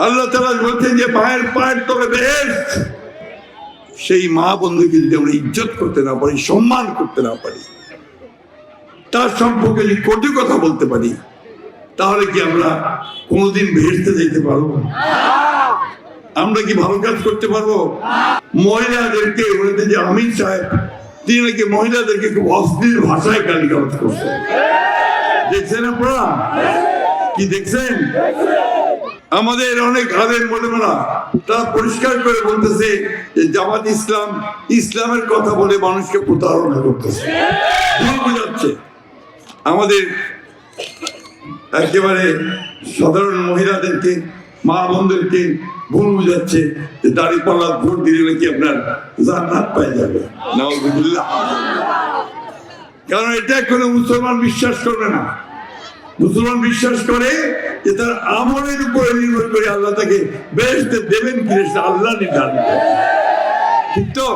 আল্লাহ তাআলা বলছেন যে মায়ের পায়ের তলে বেহেশত। সেই মা বন্ধুকে যদি আমরা ইজ্জত করতে না পারি, সম্মান করতে না পারি, তার সম্পর্কে যদি কটু কথা বলতে পারি, তাহলে কি আমরা কোনোদিন বেহেশতে যেতে পারবো? আমরা কি ভালো কাজ করতে পারবো? মহিলাদেরকে বলতে যে আমির সাহেব, তিনি নাকি মহিলাদেরকে খুব অশ্লীল ভাষায় গালিগালাজ করছেন। দেখছেন আপনারা? কি দেখছেন? আমাদের অনেক আলেম মোলামারা তারা পরিষ্কার করে বলতেছে যে জামাত ইসলাম ইসলামের কথা বলে মানুষকে প্রতারণা করতেছে, ভুল বোঝাচ্ছে। আমাদের একেবারে সাধারণ মহিলাদেরকে, মা বোনদেরকে ভুল বুঝাচ্ছে যে দাড়িপাল্লা ভোট দিলে নাকি আপনার জান্নাত পেয়ে যাবে। নাউযুবিল্লাহ। কারণ এটা কোনো মুসলমান বিশ্বাস করবে না। মুসলমান বিশ্বাস করে যে তার আমলের উপরে নির্ভর করে আল্লাহ তাকে বেহেশতে দেবেন কি, আল্লাহ নির্ধারণ করে। ঠিক তো?